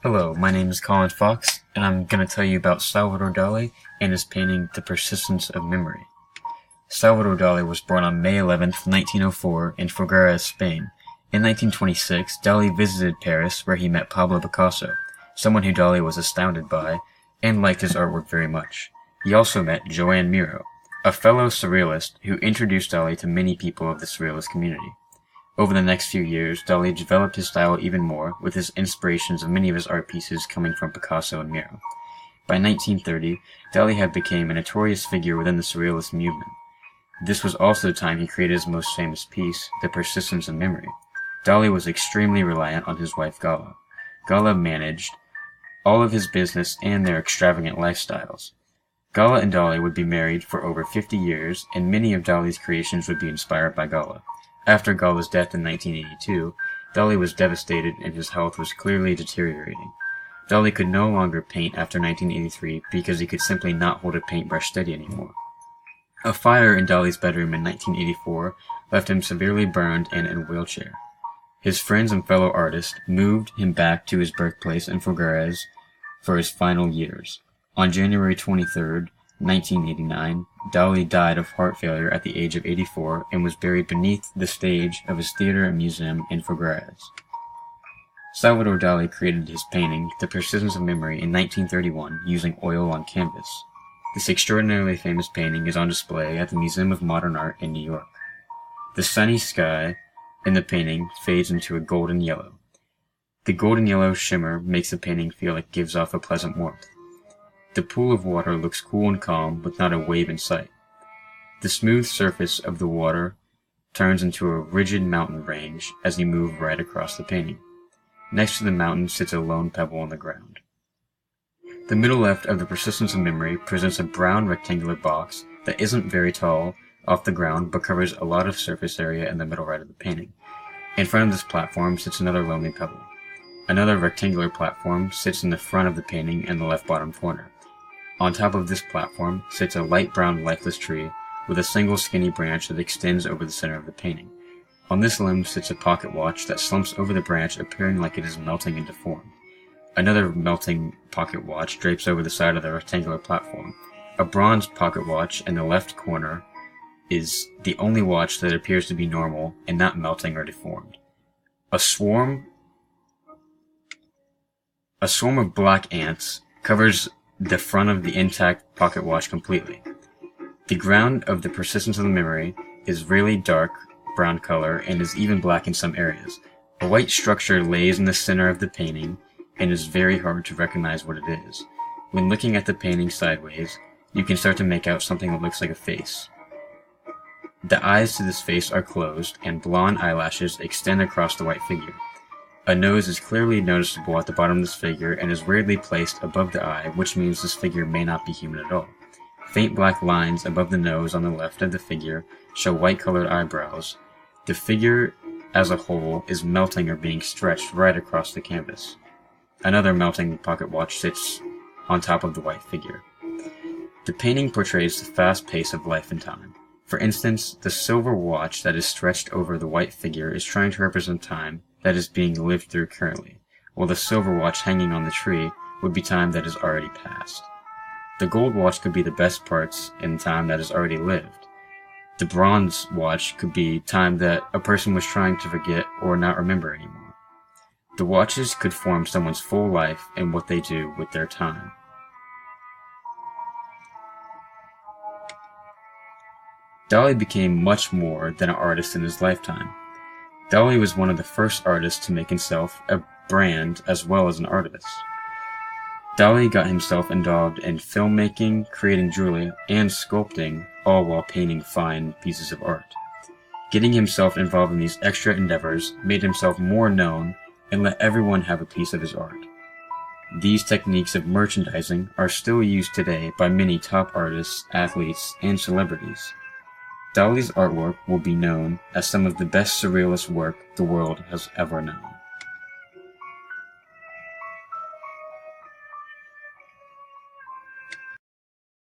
Hello, my name is Collin Fox, and I'm going to tell you about Salvador Dali and his painting The Persistence of Memory. Salvador Dali was born on May 11, 1904 in Figueres, Spain. In 1926, Dali visited Paris where he met Pablo Picasso, someone who Dali was astounded by and liked his artwork very much. He also met Joan Miro, a fellow surrealist who introduced Dali to many people of the surrealist community. Over the next few years, Dali developed his style even more, with his inspirations of many of his art pieces coming from Picasso and Miro. By 1930, Dali had become a notorious figure within the surrealist movement. This was also the time he created his most famous piece, The Persistence of Memory. Dali was extremely reliant on his wife Gala. Gala managed all of his business and their extravagant lifestyles. Gala and Dali would be married for over 50 years, and many of Dali's creations would be inspired by Gala. After Gala's death in 1982, Dali was devastated and his health was clearly deteriorating. Dali could no longer paint after 1983 because he could simply not hold a paintbrush steady anymore. A fire in Dali's bedroom in 1984 left him severely burned and in a wheelchair. His friends and fellow artists moved him back to his birthplace in Figueres for his final years. On January 23, 1989, Dali died of heart failure at the age of 84 and was buried beneath the stage of his theater and museum in Figueres. Salvador Dali created his painting, The Persistence of Memory, in 1931 using oil on canvas. This extraordinarily famous painting is on display at the Museum of Modern Art in New York. The sunny sky in the painting fades into a golden yellow. The golden yellow shimmer makes the painting feel like it gives off a pleasant warmth. The pool of water looks cool and calm, with not a wave in sight. The smooth surface of the water turns into a rigid mountain range as you move right across the painting. Next to the mountain sits a lone pebble on the ground. The middle left of The Persistence of Memory presents a brown rectangular box that isn't very tall off the ground but covers a lot of surface area in the middle right of the painting. In front of this platform sits another lonely pebble. Another rectangular platform sits in the front of the painting in the left bottom corner. On top of this platform sits a light brown lifeless tree with a single skinny branch that extends over the center of the painting. On this limb sits a pocket watch that slumps over the branch, appearing like it is melting into form. Another melting pocket watch drapes over the side of the rectangular platform. A bronze pocket watch in the left corner is the only watch that appears to be normal and not melting or deformed. A swarm of black ants covers the front of the intact pocket watch completely. The ground of The Persistence of the Memory is really dark brown color and is even black in some areas. A white structure lays in the center of the painting and is very hard to recognize what it is. When looking at the painting sideways, you can start to make out something that looks like a face. The eyes to this face are closed and blonde eyelashes extend across the white figure. A nose is clearly noticeable at the bottom of this figure and is weirdly placed above the eye, which means this figure may not be human at all. Faint black lines above the nose on the left of the figure show white-colored eyebrows. The figure as a whole is melting or being stretched right across the canvas. Another melting pocket watch sits on top of the white figure. The painting portrays the fast pace of life and time. For instance, the silver watch that is stretched over the white figure is trying to represent time that is being lived through currently, while the silver watch hanging on the tree would be time that is already past. The gold watch could be the best parts in time that is already lived. The bronze watch could be time that a person was trying to forget or not remember anymore. The watches could form someone's full life and what they do with their time. Dali became much more than an artist in his lifetime. Dali was one of the first artists to make himself a brand as well as an artist. Dali got himself involved in filmmaking, creating jewelry, and sculpting, all while painting fine pieces of art. Getting himself involved in these extra endeavors made himself more known and let everyone have a piece of his art. These techniques of merchandising are still used today by many top artists, athletes, and celebrities. Dali's artwork will be known as some of the best surrealist work the world has ever known.